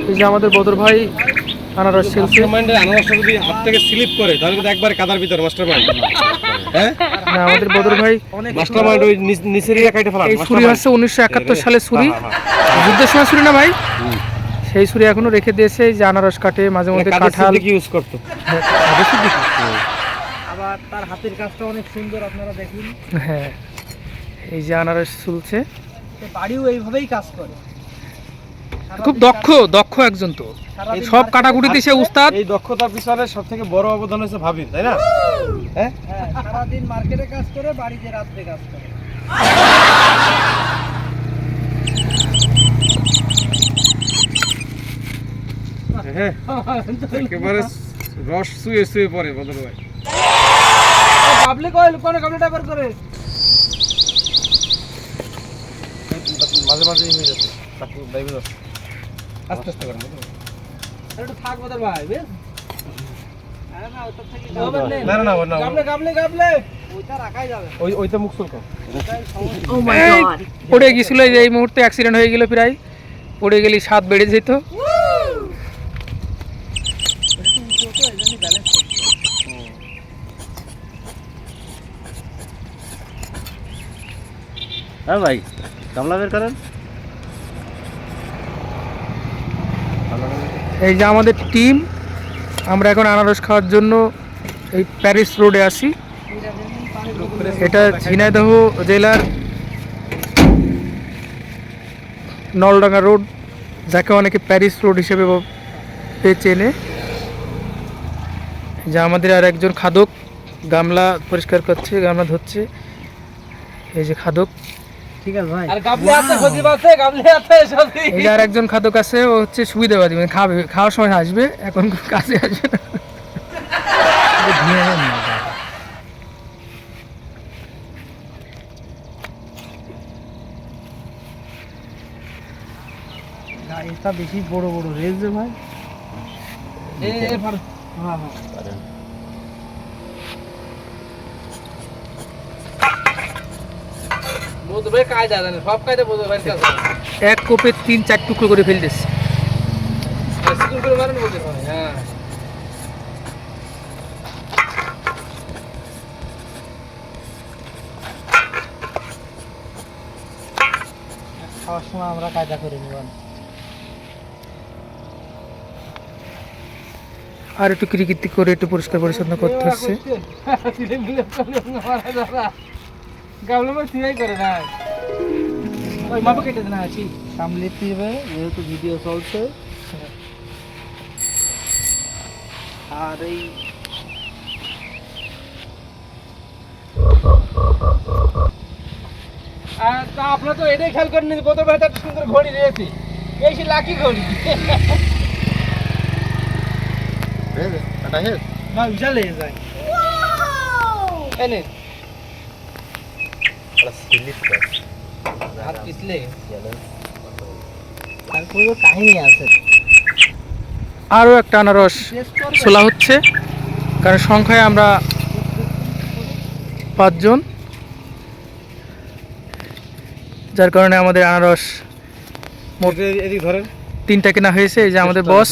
এই যে আমাদের বদর ভাই আনারস ছেলছে। মাস্টারমাইন্ডের আনারসটা যদি হাত থেকে স্লিপ করে তাহলে কিন্তু একবার কাদার ভিতর মাস্টারমাইন্ড। হ্যাঁ না, আমাদের বদর ভাই মাস্টারমাইন্ড ওই নিচের কাইটা ফেলা। এই ছুরি হচ্ছে 1971 সালের ছুরি, যুদ্ধের সময় ছুরি না ভাই, সেই ছুরি এখনো রেখে দিয়েছে। এই যে আনারস কাটে মাঝে মধ্যে, কাঁঠাল কি ইউজ করতো। আবার তার হাতের কাজটা অনেক সুন্দর, আপনারা দেখুন। হ্যাঁ, এই যে আনারস চুলছে, বাড়িও এইভাবেই কাজ করে। খুব দক্ষ একজন। তো এই সব কাটাকুটিতে সে উস্তাদ। এই দক্ষতার পিছনে সবথেকে বড় অবদান হচ্ছে ভাবিন, তাই না? হ্যাঁ, সারাদিন মার্কেটে কাজ করে, বাড়িতে রাত্রে কাজ করে। হ্যাঁ, একেবারে রস শুয়ে শুয়ে পড়ে বদল ভাই। পাবলিক অয়েল কোন কমপ্লিট আবার করে মাঝে মাঝে হয়ে যাচ্ছে, চাকু দাইবে যাচ্ছে। আস্তে আস্তে করেন একটু থাক বদল ভাই, বেশ। আরে না, ওটা থেকে না না না, গাবলে ওইটা রাখাই যাবে। ওইটা মুখ চুল কর। ও মাই গড, পড়ে গিয়েছিল। এই মুহূর্তে অ্যাক্সিডেন্ট হয়ে গেল, প্রায় পড়ে গেলে স্বাদ বেড়ে যেত। হ্যাঁ ভাই, গামলা বের করেন। এই যে আমাদের টিম, আমরা এখন আনারস খাওয়ার জন্য এই প্যারিস রোডে আসি। এটা ঝিনাইদহ জেলার নলডাঙ্গা রোড, যাকে অনেকে প্যারিস রোড হিসেবে চেনে। যে আমাদের আর একজন খাদক গামলা পরিষ্কার করছে, গামলা ধরছে। এই যে খাদক, ঠিক আছে ভাই। আর গাবলে আছে, খজিব আছে, গাবলে আছে সবই। এই যে আর একজন খাদক আছে, ও হচ্ছে সুবিধাবাদী, মানে খাওয়ার সময় আসবে, এখন কাছে আসবে না। এটা বেশি বড় বড় রেজ রে ভাই। হ্যাঁ হ্যাঁ, বুঝবে কায়দা জানে, সব কায়দা বুঝবে ভাই। এক কোপে 3-4 টুকরো করে ফেলতেছে। স্কুল করে মারেন বলতে ভাই। হ্যাঁ, খাওয়ার সময় আমরা কায়দা করে নিবান। আর একটু ক্রিকিট করে একটু পরিষ্কার পরিচ্ছন্ন করতে হচ্ছে। গাবলে মাছ সিলাই করে না, ওই মাপা কেটে না আছি সামলেতে হবে, যেহেতু ভিডিও চলছে। আর এই তা আপনারা তো এটাই খেয়াল করেন, কত বেটার সুন্দর ঘড়ি রয়েছে, এই সে লাকি ঘড়ি। না বিশাল লেগে যায়। এনে হাত পিছলে আর পুরো কাহিনী আছে। আরও একটা আনারস ছোলা হচ্ছে, কারণ সংখ্যায় আমরা 5 জন, যার কারণে আমাদের আনারস এদিক ধরেন। 3টা কেনা হয়েছে। এই যে আমাদের বস,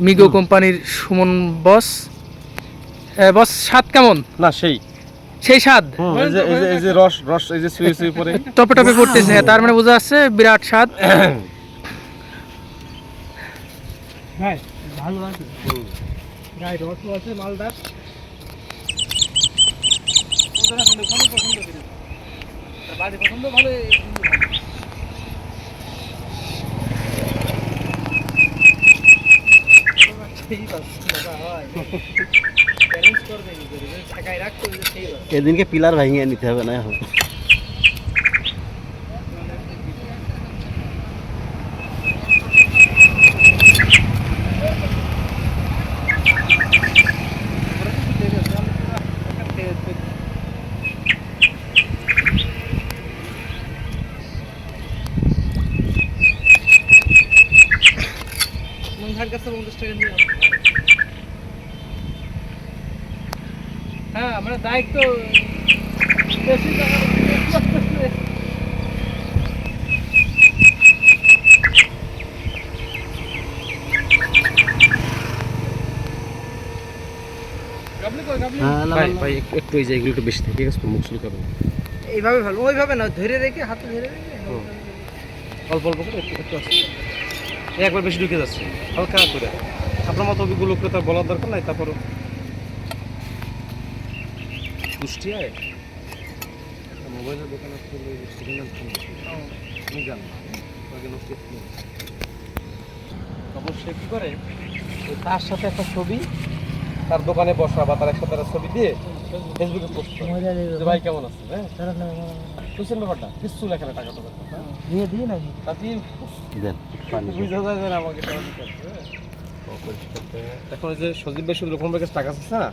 মিগো কোম্পানির সুমন বস। বস, স্বাদ কেমন? না সেই স্বাদ এই যে রস রস এই যে শুয়ে শুয়ে পড়ে টপে টপে পড়তেছে, তার মানে বোঝা যাচ্ছে বিরাট স্বাদ। হ্যাঁ, ভালো আছে। গায়ে রস আছে মালদার। ওটা না পছন্দ করে, বাড়ি পছন্দ ভালো। এদিনকে পিলার ভাঙিয়ে নিতে হবে না এখন। হ্যাঁ, আমরা দায়িত্ব বেশি টাকা হ্যাঁ ভাই ভাই একটু এই যে এগুলো একটু বেশি থাকে, ঠিক আছে তো? মুখ শুরু করো এইভাবে ভালো, ওইভাবে না, ধরে রেখে হাতে ধরে রেখে অল্প অল্প করে একটু একটু আসছে, একবার বেশি ঢুকে যাচ্ছে হালকা করে। আপনার মতো অভিজ্ঞ লোককে তার বলার দরকার নাই। তারপরও কুষ্টিয়ায় মোবাইলের দোকান আছে, আমি জানি অবশ্যই কী করে তার সাথে একটা ছবি, তার দোকানে বসা বা তার একসাথে একটা ছবি দিয়ে ফেসবুকে পোস্ট করে যে ভাই কেমন আছে, হ্যাঁ বুঝছেন ব্যাপারটা? কিছু লেখা না, টাকা তো দিয়ে দিয়ে নাকি তাতে দেন পানি বুঝা যায় যে না আমাকে টাকা দিতে হবে, হ্যাঁ। এখন ওই যে সজীব ভাই রকম ভাই কাছে টাকা আছে না,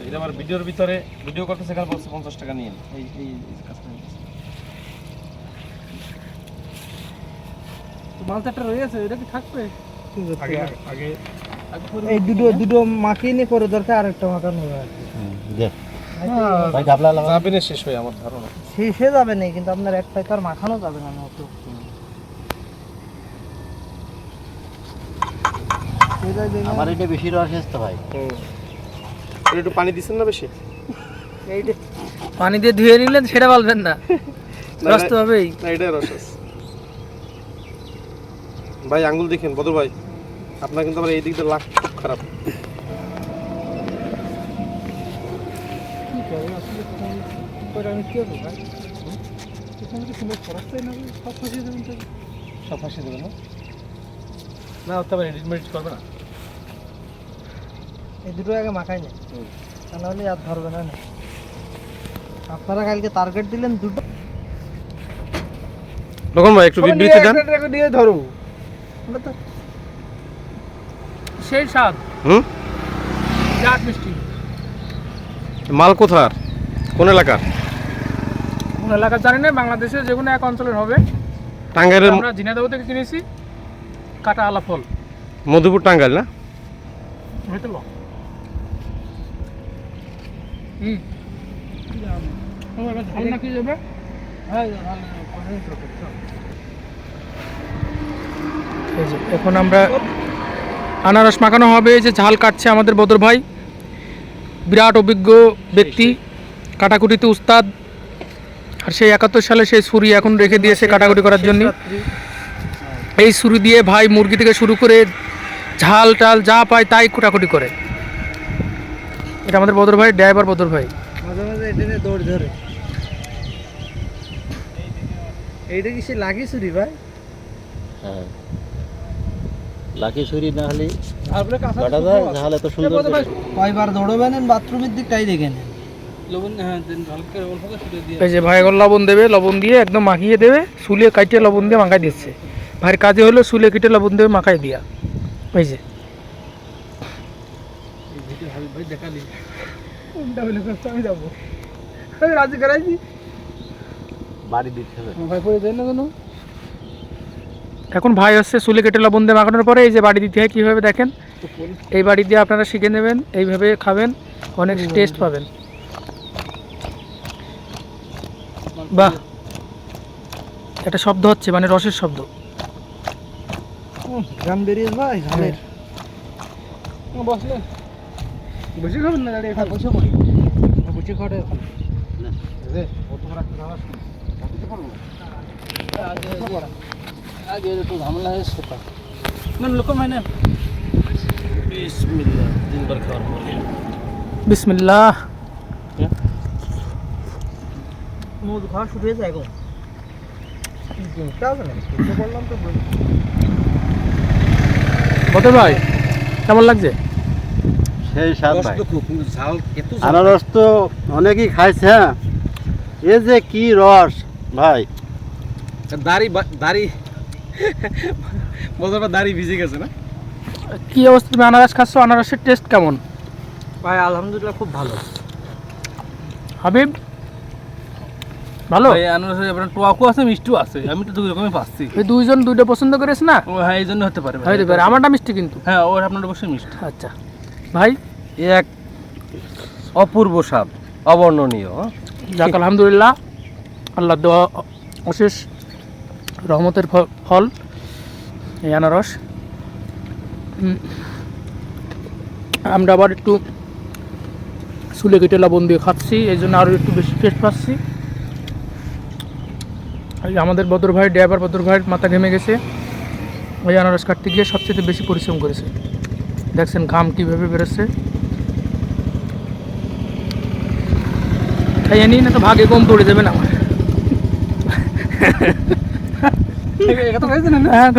এটা আমার ভিডিওর ভিতরে ভিডিও করতে সেখানে বলছে 50 টাকা নিয়ে এই এই কাজটা মালটাটা রয়েছে, এটা কি থাকবে? আগে আগে এই দুটো দুটো মাখিয়ে নিয়ে পরে দরকার আরেকটা মাখানো হবে আর কি। দেন ভাই গাবলা লাগা যাবে না শেষ হয়ে আমার ধারণা। শেষে যাবে না, কিন্তু আপনার এক পাই তো আর মাখানো যাবে না অত। আমার এটা বেশি রস আসছে ভাই। একটু পানি দিচ্ছেন না বেশি? পানি দিয়ে ধুয়ে নিলেন সেটা বলবেন না, রস তো হবেই। না এটাই রস আছে ভাই। আঙ্গুল দেখেন বদর ভাই, আপনার কিন্তু আমার এই দিক দিয়ে লাখ খুব খারাপ। সব ফাঁসিয়ে দেবেন না? না হতে পারে এডিট মেডিট করবে না। এই দুটো আগে মাখাই না, তা নাহলে আর ধরবে না। আপনারা কালকে টার্গেট দিলেন দুটো, তখন ভাই একটু বিবৃতি দেন। দিয়ে ধরো সেই স্বাদ, হুম, চাট মিষ্টি। মাল কোথার, কোন এলাকার? কোন এলাকা জানি না, বাংলাদেশের যে কোনো এক অঞ্চলের হবে। টাঙ্গাইলের আমরা ঝিনাইদহ থেকে কিনেছি, কাটা আলা ফল। মধুপুর টাঙ্গাইল না? হয়তো ঝাল নাকি যাবে। এই যে এখন আমরা আনারস মাখানো হবে। এই যে ঝাল কাটছে আমাদের বদর ভাই, বিরাট অভিজ্ঞ ব্যক্তি, কাটাকুটিতে উস্তাদ। আর সেই 71 সালে সেই ছুরি এখন রেখে দিয়েছে কাটাকুটি করার জন্য। এই ছুরি দিয়ে ভাই মুরগি থেকে শুরু করে ঝাল টাল যা পায় তাই কুটাকুটি করে। এটা আমাদের বদর ভাই, ড্রাইভার বদর ভাই। মাঝে মাঝে এটা নিয়ে দৌড় ধরে। এইটা কি সে লাগি ছুরি ভাই? হ্যাঁ লাকি ছুরি না হলে তারপরে কাটা যায়, তাহলে তো সুন্দর করে। কয়বার দৌড়বেন বাথরুমের দিকটাই দেখেন। লবণ, হ্যাঁ হালকা অল্প করে ছুরি দিয়ে। এই যে ভাই এখন লবণ দেবে, লবণ দিয়ে একদম মাখিয়ে দেবে, সুলিয়ে কাটিয়ে লবণ দিয়ে মাখাই দিচ্ছে। ভাইয়ের কাজে হলো সুলিয়ে কেটে লবণ দিয়ে মাখাই দিয়া। এই যে ভাই দেখালি আমি যাবো, আমি রাজি করাইছি। বাড়ি দিতে হবে। ভাই পরে যায় না কেন? এখন ভাই হচ্ছে সুলে কেটে লবণ দিয়ে মাখানোর পরে এই যে বাড়ি দিতে হয় কীভাবে দেখেন। এই বাড়ি দিয়ে আপনারা শিখে নেবেন, এইভাবে খাবেন, অনেক টেস্ট পাবেন। বাহ, একটা শব্দ হচ্ছে, মানে রসের শব্দ। গান বেরিয়েছে ভাই ঝালের। বসলে বসে খাবেন না, দাঁড়িয়ে খাবেন? বসে পড়ি, বসে খাওয়াটা ভালো। আগে একটু ঝামেলা হয়েছে না লোক মানে। বিসমিল্লাহ, দিনবার খাওয়ার পরে বিসমিল্লাহ। মুখ খাওয়া শুরু হয়ে যায় এখন। বললাম তো বদর ভাই কেমন লাগছে? সেই স্বাদ ভাই। কিন্তু ঝাল এত আনারস তো অনেকেই খাইছে। হ্যাঁ এই যে কি রস ভাই। দাড়ি দাড়ি বদরবার দাড়ি ভিজে গেছে না? কি অবস্থা, তুমি আনারস খাচ্ছ, আনারসের টেস্ট কেমন? ভাই আলহামদুলিল্লাহ খুব ভালো। হাবিব ভালো? ভাই আনারসের আপনার টকও আছে, মিষ্টিও আছে, আমি তো দুই রকমই পাচ্ছি। এই দুইজন দুইটা পছন্দ করেছ না? ও হ্যাঁ, এই জন্য হতে পারে ভাই। হতে পারে, আমারটা মিষ্টি কিন্তু। হ্যাঁ, ওর আপনার অবশ্যই মিষ্টি। আচ্ছা ভাই, এক অপূর্ব স্বাদ, অবর্ণনীয়। যাক আলহামদুলিল্লাহ, আল্লাহ দেওয়া অশেষ রহমতের ফল এই আনারস। আমরা আবার একটু চুলে কেটে লবণ দিয়ে খাচ্ছি, এই জন্য আরও একটু বেশি টেস্ট পাচ্ছি। এই আমাদের বদর ভাই, ড্রাইভার বদর ভাইয়ের মাথা ঘেমে গেছে, ওই আনারস কাটতে গিয়ে সবচেয়ে বেশি পরিশ্রম করেছে। দেখছেন ঘাম কীভাবে বেরোচ্ছে। খাইয়ে নিই না তো ভাগে কম পড়ে যাবে না আমার। এটা তো খাইছেন না? হ্যাঁ,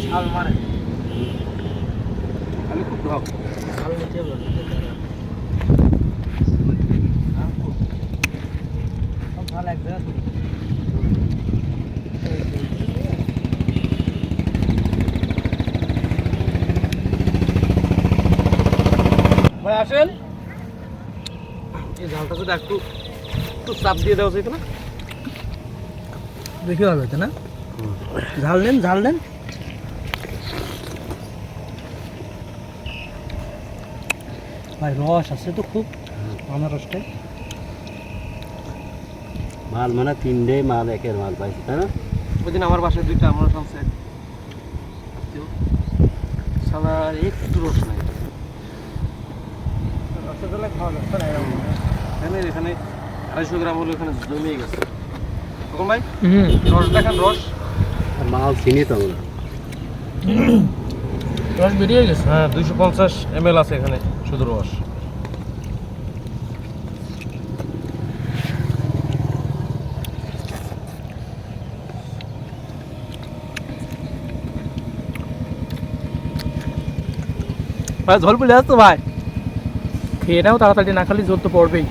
শাল মারে। আমি খুব ঢক। শাল নিচে বলে। সব শাল এক জায়গায় তুলি। ভাই আসেন, এই ঝালটা যদি একটু একটু চাপ দিয়ে দেওয়া যেত না? দেখি হবে তো না? ঝাল নেন, ঝাল নেন। ভাই রস আছে তো খুব আনারসটাই। মাল মানে 3 মাল একের মাল পাইছি, তাই না? ওই দিন আমার বাসায় 2টা আমার সামনে সাদা একটু রস নাই। রসগোল্লা খাওয়া যাচ্ছে না এরকম। এখানে 250 গ্রাম হলো, এখানে জমিয়ে গেছে। তখন ভাই হুম, রস দেখান, রস। আর মাল চিনি তো আমরা। রস বেরিয়ে গেছে। হ্যাঁ 250 ml আছে এখানে শুধু রস। ভাই ঝোল পুলে আসতো ভাই। খেয়ে নাও তাড়াতাড়ি, না খালি জল তো পড়বেই।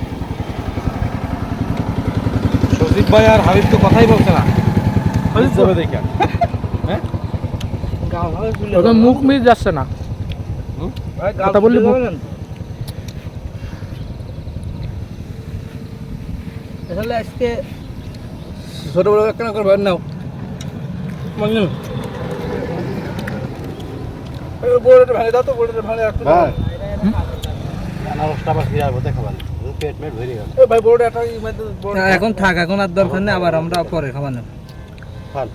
সজীব ভাই আর হাবিব তো কথাই বলছে না, যাবে দেখে। হ্যাঁ গাল ভাবে তুলে ওদের মুখ মিট যাচ্ছে না। ভাই কথা বললে মুখ- তাহলে আজকে ছোট বড় একটা করে ভাত নাও। মাংন এই বড়টা ভাঙে দাও তো, বড়টা ভাঙে রাখতে দাও। ভাই আনারসটা আবার ফিরে আসবো, দেখাবেন পেট মেট ভরে গেল। এই ভাই বড়টা একটা এখন থাক, এখন আর দরকার নেই, আবার আমরা পরে খাবার নেব। খান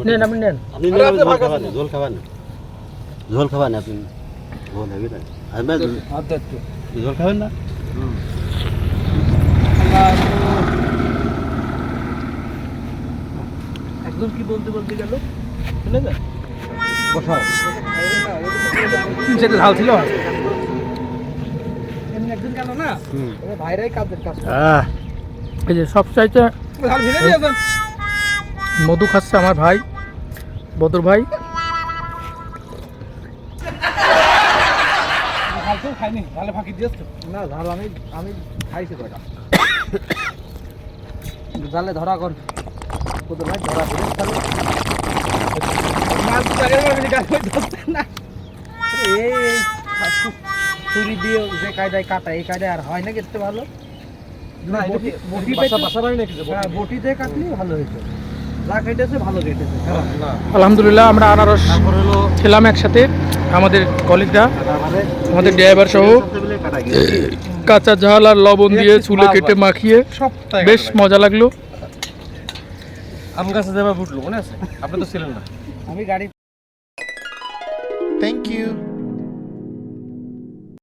নেন, আপনি নেন। আপনি আরে আপনি ঝোল ভাগ খাবেন, আছে। ঝোল খাবেন, ঝোল খাবেন আপনি, ঝোল হবে না? আর ভাই আর দেখতো ঝোল খাবেন না? একদম কি বলতে বলতে গেল শুনে না বসাও। সেটা ঝাল ছিল। এমনি একদিন গেল না ওই ভাইরাই কাজের কাজ করে। এই যে সবচাইতে ঝাল ভেঙে দিয়েছেন। মধু খাচ্ছে আমার ভাই বদর ভাই। ঝাল তো খাইনি, ঝালে ফাঁকি দিয়েছ তো? না ঝাল আমি আমি খাইছি কয়টা। জালে ধরা কর কত ভাই ধরা করে তাহলে মাছ জায়গায় আমি গাছ ধরতে না। এই ছুরি দিয়ে যে কায়দায় কাটা, এই কায়দায় আর হয় না কেটে ভালো না। বটি বটি বাসা বাড়ি নাকি যে হ্যাঁ বটি দিয়ে কাটলে ভালো হয়েছে। যা কেটেছে ভালো কেটেছে। না। আলহামদুলিল্লাহ আমরা আনারস তারপর হলো খেলাম একসাথে, আমাদের কলিগরা, আমাদের আমাদের ড্রাইভার সহ কাটা গিয়েছে। কাঁচা ঝাল আর লবণ দিয়ে চুলে কেটে মাখিয়ে সপ্তাহে বেশ মজা লাগলো। আম গাছে যাবে ফুটলো, মনে আছে? আপনি তো ছিলেন না। আমি গাড়ি Thank you.